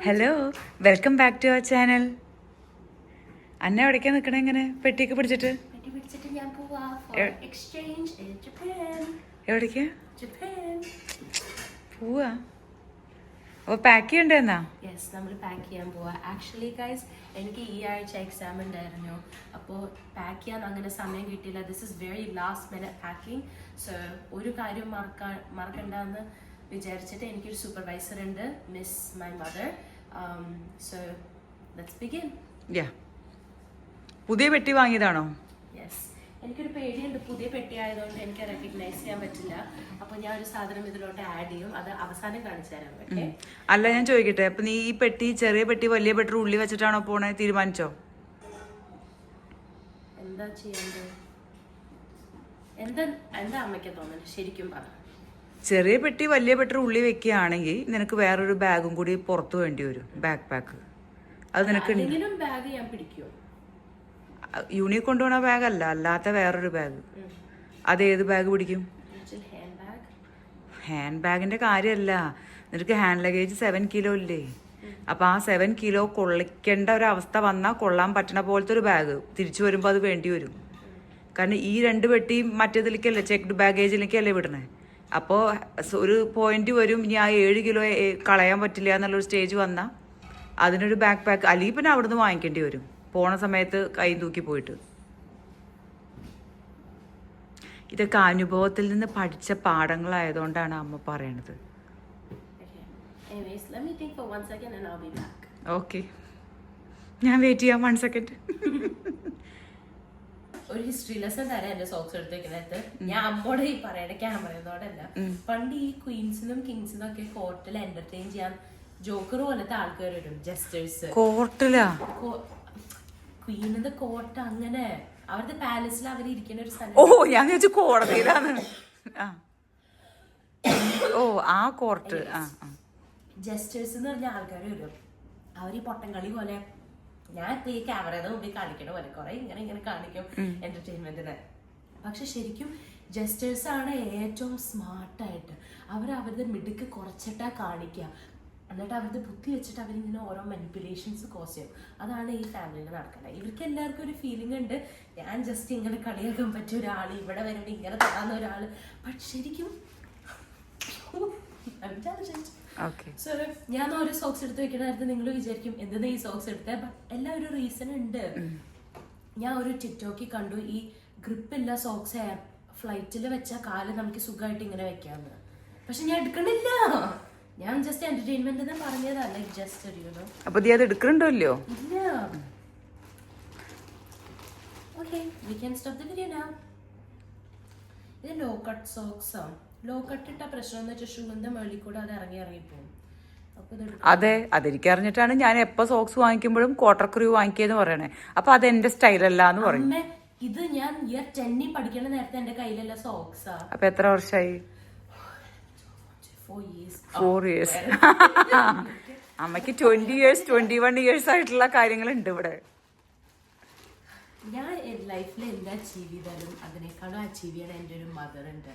Hello, welcome back to our channel. Anna എവിടേക്കാ നിക്കണേ? ഇങ്ങനെ പെട്ടിയൊക്കെ പിടിച്ചിട്ട് എവിടേക്കാ പോവാ? അപ്പൊ പാക്ക് ചെയ്യണ്ടെന്നാ? യെസ്, നമ്മൾ പാക്ക് ചെയ്യാൻ പോവാ. ആക്ച്വലി ഗൈസ്, എനിക്ക് ഈ ആഴ്ച എക്സാം ഉണ്ടായിരുന്നു. അപ്പോൾ പാക്ക് ചെയ്യാൻ അങ്ങനെ സമയം കിട്ടിയില്ല. This is very last minute packing. So ഒരു കാര്യം മറക്കണ്ടെന്ന് വിചാരിച്ചിട്ട് എനിക്കൊരു സൂപ്പർവൈസർ ഉണ്ട്, miss my mother. So let's begin. Yeah, പുതിയ പെട്ടി വാങ്ങിയതാണോ? യെസ്, എനിക്കൊരു പേടിയുണ്ട്. പുതിയ പെട്ടി ആയതുകൊണ്ട് എനിക്ക് റെക്കഗ്നൈസ് ചെയ്യാൻ പറ്റില്ല. അപ്പോൾ ഞാൻ ഒരു സാധനം ഇതിലോട്ട് ആഡ് ചെയ്യും, അത് അവസാനം കാണിച്ചു തരാം. ഓക്കെ? അല്ല, ഞാൻ ചോദിക്കട്ടെ, അപ്പൊ നീ ഈ പെട്ടി, ചെറിയ പെട്ടി വലിയ പെട്ടി ഉള്ളി വെച്ചിട്ടാണോ പോണേ? തീരുമാനിച്ചോ? എന്താ ചെയ്യേണ്ടത്? എന്താ അമ്മയ്ക്ക് തോന്നുന്നത്? ശരിക്കും പറ. ചെറിയ പെട്ടി വലിയ പെട്ടി ഉള്ളി വെക്കുകയാണെങ്കിൽ നിനക്ക് വേറൊരു ബാഗും കൂടി പുറത്ത് വേണ്ടി വരും, ബാക്ക് പാക്ക്. അത് നിനക്ക് ബാഗ് ഞാൻ പിടിക്കുമോ? യൂണി കൊണ്ടുപോണ ബാഗ് അല്ല, അല്ലാത്ത വേറൊരു ബാഗ്. അതേത് ബാഗ് പിടിക്കും? ഹാൻഡ് ബാഗിന്റെ കാര്യമല്ല, നിനക്ക് ഹാൻഡ് ലഗേജ് 7 കിലോ ഇല്ലേ? അപ്പൊ ആ 7 കിലോ കൊള്ളിക്കേണ്ട ഒരു അവസ്ഥ വന്നാൽ കൊള്ളാൻ പറ്റണ പോലത്തെ ഒരു ബാഗ് തിരിച്ചു വരുമ്പോൾ അത് വേണ്ടി വരും. കാരണം ഈ 2 പെട്ടി മറ്റേതിലേക്കല്ലേ, ചെക്ക്ഡ് ബാഗേജിലേക്കല്ലേ വിടണേ. അപ്പോൾ ഒരു പോയിന്റ് വരും, ഇനി ആ 7 കിലോ കളയാൻ പറ്റില്ല എന്നുള്ളൊരു സ്റ്റേജ് വന്നാൽ അതിനൊരു ബാക്ക് പാക്ക് അല്ലെങ്കിൽ പിന്നെ അവിടുന്ന് വാങ്ങിക്കേണ്ടി വരും, പോണ സമയത്ത് കൈ തൂക്കി പോയിട്ട്. ഇതൊക്കെ അനുഭവത്തിൽ നിന്ന് പഠിച്ച പാഠങ്ങളായതുകൊണ്ടാണ് അമ്മ പറയണത്. ഓക്കെ, ഞാൻ വെയിറ്റ് ചെയ്യാം 1 സെക്കൻഡ്. ഒരു ഹിസ്റ്ററി ലെസൺ തരാം എന്റെ സോക്സ് എടുത്തേക്കുന്നത്. ഞാൻ അമ്മോട് ഈ പറയണ ക്യാമറയോടല്ല. പണ്ട് ഈ ക്വീൻസിനും കിങ്സിനും ഒക്കെ കോർട്ടിൽ എന്റർടൈൻ ചെയ്യാൻ ജോക്കർ പോലത്തെ ആൾക്കാർ വരും, ജസ്റ്റേഴ്സ്. കോർട്ടിലാ? ക്വീനിന്റെ കോർട്ട്, അങ്ങനെ അവരുടെ പാലസിൽ അവർ ഇരിക്കുന്ന ഒരു സ്ഥലം. ഓ, ഞാൻ ചോദിച്ചു കോടതിയിലാണ്. ഓ, ആ കോർട്ട്. ജസ്റ്റേഴ്സ് എന്ന് പറഞ്ഞ ആൾക്കാർ വരും. അവർ ഈ പൊട്ടൻകളി പോലെ, ഞാൻ ഈ ക്യാമറയുടെ മുമ്പിൽ കാണിക്കണ പോലെ കുറെ ഇങ്ങനെ കാണിക്കും എന്റർടൈൻമെന്റിന്. പക്ഷെ ശരിക്കും ജസ്റ്റേഴ്സ് ആണ് ഏറ്റവും സ്മാർട്ടായിട്ട്. അവരുടെ മിടുക്ക് കുറച്ചിട്ടാ കാണിക്കുക, എന്നിട്ട് അവരുടെ ബുദ്ധി വെച്ചിട്ട് അവരിങ്ങനെ ഓരോ മാനിപ്പുലേഷൻസ് കോസ് ചെയ്യും. അതാണ് ഈ ഫാമിലിയിൽ നടക്കുന്നത്. ഇവർക്ക് എല്ലാവർക്കും ഒരു ഫീലിംഗ് ഉണ്ട്, ഞാൻ ജസ്റ്റ് ഇങ്ങനെ കളിയാക്കാൻ പറ്റിയ ഒരാൾ, ഇവിടെ വരുമ്പോൾ ഇങ്ങനെ തരാവുന്ന ഒരാൾ. ബട്ട് ശരിക്കും ഞാൻ ഒരു സോക്സ് എടുത്ത് വെക്കണ നേരത്തെ നിങ്ങൾ വിചാരിക്കും എന്തെന്ന് ഈ സോക്സ് എടുത്തേ. ബട്ട് എല്ലാം ഒരു റീസൺ ഉണ്ട്. ഞാൻ ഒരു ടിക്ടോക്കിൽ കണ്ടു, ഈ ഗ്രിപ്പില്ല സോക്സ് ഫ്ലൈറ്റിൽ വെച്ച കാല് നമുക്ക് സുഖമായിട്ട് ഇങ്ങനെ വെക്കാന്ന്. പക്ഷെ ഞാൻ എടുക്കണില്ല, ഞാൻ ജസ്റ്റ് എന്റർടൈൻമെന്റ് പറഞ്ഞതാ, ലൈക് ജസ്റ്റ് അറിയുള്ളൂ. അപ്പൊ നീ അത് എടുക്കണ്ടോ ഇല്ലയോ? ഇല്ല. Okay, we can stop the video now. ഇത് ലോ കട്ട് സോക്സ് ആണ്. ലോ കട്ട് ഇട്ട പ്രശ്നം എന്ന് വെച്ചാൽ ഷൂവിന്റെ മേളിൽ കൂടെ അത് ഇറങ്ങിപ്പോകും. അതെ, അതെനിക്ക് അറിഞ്ഞിട്ടാണ് ഞാൻ എപ്പോ സോക്സ് വാങ്ങിക്കുമ്പോഴും ക്വാർട്ടർ ക്രൂ വാങ്ങിക്കെന്ന് പറയണേ. അപ്പൊ അത് എന്റെ സ്റ്റൈലല്ല എന്ന് പറയും. ഇത് ഞാൻ ഇയർ 10 പഠിക്കണ നേരത്തെ എന്റെ കയ്യിലല്ല സോക്സാ. അപ്പൊ എത്ര വർഷമായി? 4 years. അമ്മയ്ക്ക് 20 years 21 years ആയിട്ടുള്ള കാര്യങ്ങളുണ്ട് ഇവിടെ. ഞാൻ ലൈഫിൽ എന്താ അച്ചീവ് ചെയ്താലും അതിനേക്കാളും അച്ചീവ് ചെയ്യാൻ എന്റെ ഒരു മദർ ഉണ്ട്.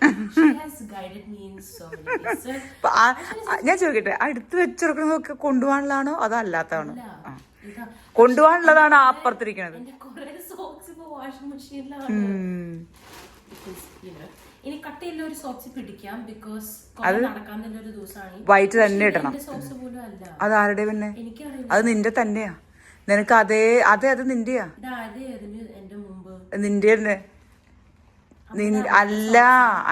ഞാൻ ചോദിക്കട്ടെ, അടുത്ത് വെച്ചെടുക്കുന്നതൊക്കെ കൊണ്ടുപോകാനുള്ളതാണോ അതോ അല്ലാത്തതാണോ? കൊണ്ടുപോകാനുള്ളതാണ് അപ്പുറത്തിരിക്കണത്. വാഷിംഗ് മെഷീനിലാണ്. ഇനി കട്ടയുള്ള ഒരു സോക്സ് പിടിക്കാം, ബിക്കോസ് നടക്കാന്നൊരു ദിവസമാണ്. വൈറ്റ് തന്നെ ഇടണം. സോക്സ് പോലും അല്ല. അത് ആരുടെ? പിന്നെ അത് നിന്റെ തന്നെയാ. നിനക്ക് അത് നിന്റെയാ? നിന്റെ തന്നെ അല്ല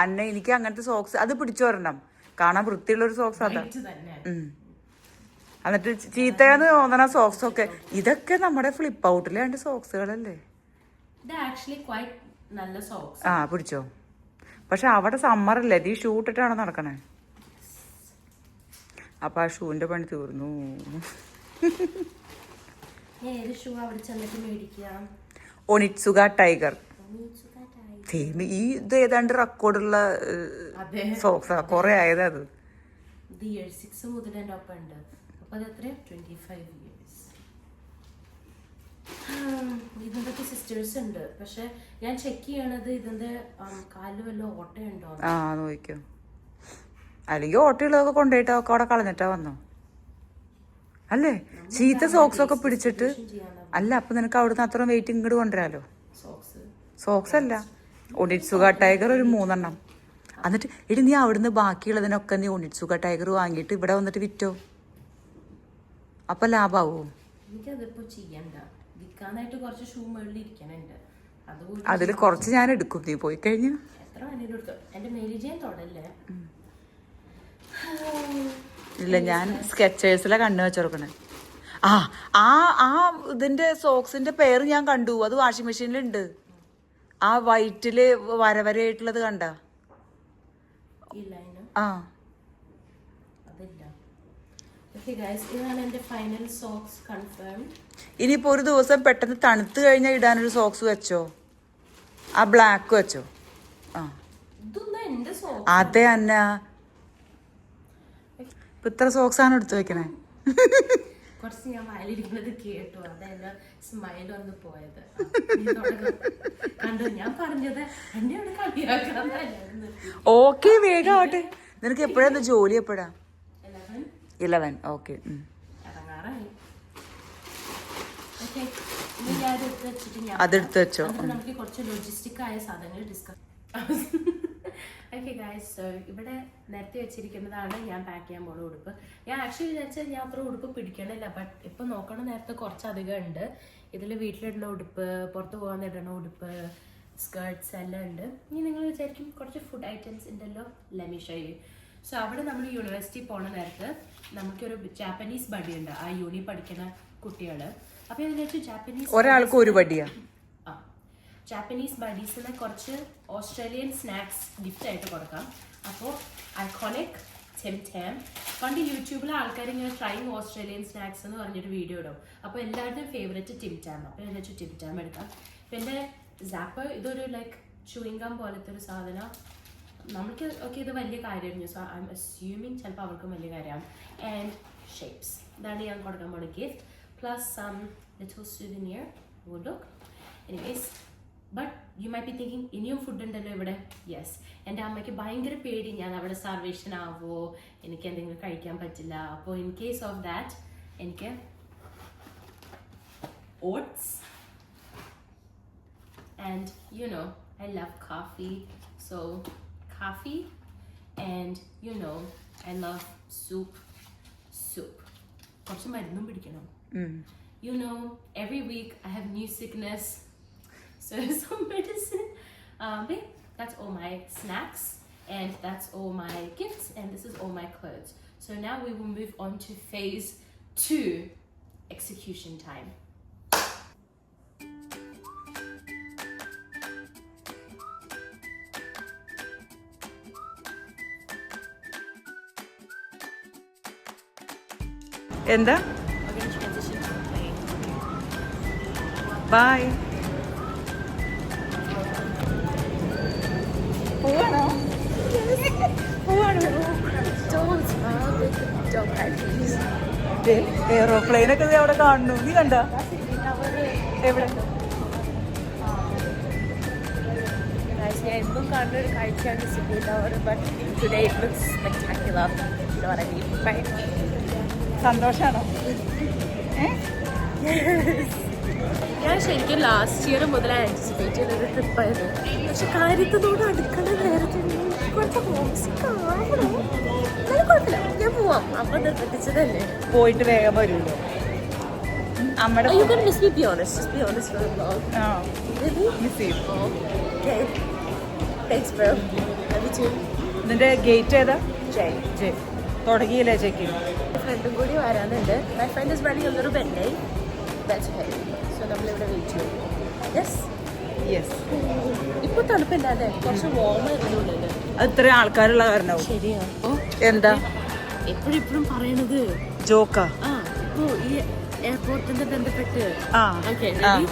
അന്ന. എനിക്ക് അങ്ങനത്തെ സോക്സ് അത് പിടിച്ചു വരണം, കാണാൻ വൃത്തിയുള്ള ഒരു സോക്സ് അതാ. എന്നിട്ട് ചീത്തയാന്ന് തോന്നണ സോക്സ് ഒക്കെ ഇതൊക്കെ നമ്മുടെ ഫ്ലിപ്പ് ഔട്ടിലെ രണ്ട് സോക്സുകളല്ലേ? ആ, പിടിച്ചോ. പക്ഷെ അവിടെ സമ്മറല്ലേ, ഈ ഷൂ ഇട്ടിട്ടാണോ നടക്കണേ? അപ്പൊ ആ ഷൂവിന്റെ പണി തീർന്നു. ഒനിറ്റ്സുക ടൈഗർ. ഈ ഇത് ഏതാണ്ട് റെക്കോർഡുള്ള സോക്സാ, കൊറേ ആയത് അത്. ഇതിന്റെ സിസ്റ്റേഴ്സ് ഉണ്ട്, പക്ഷെ ഞാൻ ചെക്ക് ചെയ്യണത് ഇതിന്റെ കാലിൽ വല്ല ഓട്ടയുണ്ടോ. നോക്കിയോ? അല്ലെങ്കിൽ ഓട്ടയുള്ളതൊക്കെ കൊണ്ടുപോയിട്ടോ അവിടെ കളഞ്ഞിട്ടാ വന്നോ? അല്ലേ? ചീത്ത സോക്സ് ഒക്കെ പിടിച്ചിട്ട് അല്ല. അപ്പൊ നിനക്ക് അവിടുന്ന് അത്ര വെയിറ്റ് ഇങ്ങോട്ട് കൊണ്ടുവരാലോ. സോക്സ് അല്ല, ഒണിറ്റ്സുക ടൈഗർ ഒരു 3 എന്നിട്ട് ഇടി നീ അവിടുന്ന് ബാക്കിയുള്ളതിനൊക്കെ നീ ഒണിറ്റ്സുക ടൈഗർ വാങ്ങിയിട്ട് ഇവിടെ വന്നിട്ട് വിറ്റോ. അപ്പൊ ലാഭാവോ? എനിക്കതിപ്പോ ചെയ്യണ്ട. വിൽക്കാനായിട്ട് കുറച്ച് ഷൂ മേളിൽ ഇരിക്കണുണ്ട്. അതിൽ കുറച്ച് ഞാൻ എടുക്കും നീ പോയി കഴിഞ്ഞ. എത്ര വേണേലും എടുത്തു. എന്റെ മേലിജയും തൊടല്ലേ. ഇല്ല, ഞാൻ സ്കെച്ചേഴ്സിലെ കണ്ണു വെച്ചോർക്കണേ. ആ ആ ആ ഇതിന്റെ സോക്സിന്റെ പേര് ഞാൻ കണ്ടു. അത് വാഷിംഗ് മെഷീനിലുണ്ട്. ആ വൈറ്റില് വരവരയായിട്ടുള്ളത് കണ്ട? ആ ഇനിയിപ്പോ ഒരു ദിവസം പെട്ടെന്ന് തണുത്ത് കഴിഞ്ഞാൽ ഇടാനൊരു സോക്സ് വെച്ചോ. ആ ബ്ലാക്ക് വെച്ചോ. ആ അതെ അന്ന. ഇപ്പൊ ഇത്ര സോക്സ് ആണ് എടുത്തു വെക്കണേ. കുറച്ച് ഞാൻ വയലിരിക്കുന്നത് കേട്ടു. അതെന്റെ സ്മൈൽ വന്ന് പോയത് കണ്ടു. ഞാൻ പറഞ്ഞത് എന്നോട് കളിയാക്കാൻ. ഓക്കെ, വേഗം ആവട്ടെ. നിനക്ക് എപ്പോഴാ ജോലി? എപ്പോഴാ? 11. ഓക്കെ. അതെടുത്ത് വെച്ചോ. നമുക്ക് കുറച്ച് ലോജിസ്റ്റിക് ആയ സാധനങ്ങൾ ഡിസ്കസ്. ഓക്കെ ഗൈസ്, സോ ഇവിടെ നേരത്തെ വെച്ചിരിക്കുന്നതാണ് ഞാൻ പാക്ക് ചെയ്യാൻ പോകുന്ന ഉടുപ്പ്. ഞാൻ ആക്ച്വലി വിചാരിച്ചാൽ ഞാൻ അത്ര ഉടുപ്പ് പിടിക്കണില്ല. ബട്ട് ഇപ്പൊ നോക്കണ നേരത്തെ കുറച്ചധികം ഉണ്ട്. ഇതിൽ വീട്ടിലിടുന്ന ഉടുപ്പ്, പുറത്ത് പോകാൻ ഇടുന്ന ഉടുപ്പ്, സ്കേർട്ട്സ് എല്ലാം ഉണ്ട്. ഇനി നിങ്ങൾ വിചാരിക്കും കുറച്ച് ഫുഡ് ഐറ്റംസ് ഉണ്ടല്ലോ, ലെമി ഷോ യു. സോ അവിടെ നമ്മൾ യൂണിവേഴ്സിറ്റി പോണ നേരത്ത് നമുക്കൊരു ജാപ്പനീസ് ബഡി ഉണ്ട്. ആ യൂണി പഠിക്കുന്ന കുട്ടികള്. അപ്പൊ ഞാൻ വിചാരിച്ചു ജാപ്പനീസ് ഒരാൾക്ക് ഒരു ബഡിയാ. ജാപ്പനീസ് ബഡീസിന് കുറച്ച് ഓസ്ട്രേലിയൻ സ്നാക്സ് ഗിഫ്റ്റ് ആയിട്ട് കൊടുക്കാം. അപ്പോൾ ഐക്കോണിക് ടിം ടാം. പണ്ട് യൂട്യൂബിലെ ആൾക്കാർ ഇങ്ങനെ ട്രൈങ് ഓസ്ട്രേലിയൻ സ്നാക്സ് എന്ന് പറഞ്ഞൊരു വീഡിയോ ഇടും. അപ്പോൾ എല്ലാവരുടെയും ഫേവറേറ്റ് ടിം ടാം. അപ്പോൾ ഞാൻ വെച്ചു ടിം ടാം എടുക്കാം. പിന്നെ സാപ്പർ ഇതൊരു ലൈക്ക് ചൂയിങ് ഗം പോലത്തെ ഒരു സാധനം. നമുക്ക് ഓക്കെ ഇത് വലിയ കാര്യമായിരുന്നു. സോ ഐ എം അസ്യൂമിങ് ചിലപ്പോൾ അവർക്കും വലിയ കാര്യമാണ്. ആൻഡ് ഷേപ്സ്, ഇതാണ് ഞാൻ കൊടുക്കാൻ പോകുന്ന gift. Plus some little souvenir wood look. Anyways, but you might be thinking ഇനിയും ഫുഡ് ഉണ്ടല്ലോ ഇവിടെ. യെസ്, എൻ്റെ അമ്മയ്ക്ക് ഭയങ്കര പേടി ഞാൻ അവിടെ സാർവേഷൻ ആവുമോ, എനിക്ക് എന്തെങ്കിലും കഴിക്കാൻ പറ്റില്ല. അപ്പോൾ ഇൻ കേസ് ഓഫ് ദാറ്റ് എനിക്ക് oats and you know I love coffee. So coffee, and you know I love soup. കുറച്ച് മരുന്നും പിടിക്കണം. You know, every week I have new sickness, so some medicine. But that's all my snacks, and that's all my gifts, and this is all my clothes. So now we will move on to phase 2, execution time. എന്താ? By. പോവാണോ? എയറോപ്ലെയിനൊക്കെ അവിടെ കാണുന്നു. നീ കണ്ട? എവിടെ? ഞാൻ എന്നും കാണുന്ന ഒരു കാഴ്ചയാണ് Sydney tower. But today it looks spectacular. You know what I mean, right? സന്തോഷാണോ? ഞാൻ ശരിക്കും ലാസ്റ്റ് ഇയർ മുതൽ ആൻറ്റിസിപ്പേറ്റ് ചെയ്തൊരു ട്രിപ്പായിരുന്നു. പക്ഷെ കാര്യത്തിനോട് അടുക്കള നേരത്തെ കുറച്ച് ഹോംസിക്കാണോ, കുഴപ്പമില്ല, ഞാൻ പോവാം. അപ്പം നിർബന്ധിച്ചതല്ലേ, പോയിട്ട് വേഗം വരുമല്ലോ. നമ്മുടെ ഇതിന്റെ ഗേറ്റ് ഏതാ? തുടങ്ങിയില്ലേ ചെക്കിങ്? ഫ്രണ്ടും കൂടി വരാനുണ്ട്. My friend is running a little bit late. That's okay. So നമ്മളിവിടെ വെയിറ്റ് ചെയ്യും. Yes yes. ഇപ്പൊ തണുപ്പില്ലാതെ കുറച്ച് വാർമ ഇരുന്നുള്ളില്. അത് ഇത്ര ആൾക്കാരുള്ള കാരണവും. ശരിയാ. എന്താ എപ്പോഴും പറയണത് ജോക്കാ? ഇപ്പൊ ഈ എയർപോർട്ടിന്റെ ബന്ധപ്പെട്ട്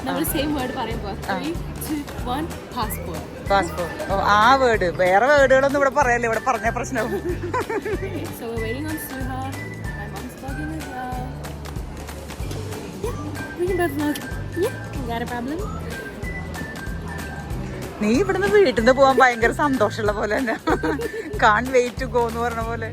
നമ്മൾ സെയിം വേർഡ് പറയുമ്പോ 3, 2, 1 പാസ്പോർട്ട്. പാസ്പോർട്ട്. ആ വേർഡ്, വേറെ വേർഡുകളൊന്നും ഇവിടെ പറയല്ലേ, ഇവിടെ പറഞ്ഞ പ്രശ്നവും. So we're waiting on Suha. My mom's vlogging as well. Yeah, we can both vlog. Yeah, got a problem? നീ ഇവിടുന്ന് വീട്ടിൽ നിന്ന് പോവാൻ ഭയങ്കര സന്തോഷമുള്ള പോലെ തന്നെ. കാൺ വെയിറ്റ് ടു ഗോ എന്ന് പറഞ്ഞ പോലെ.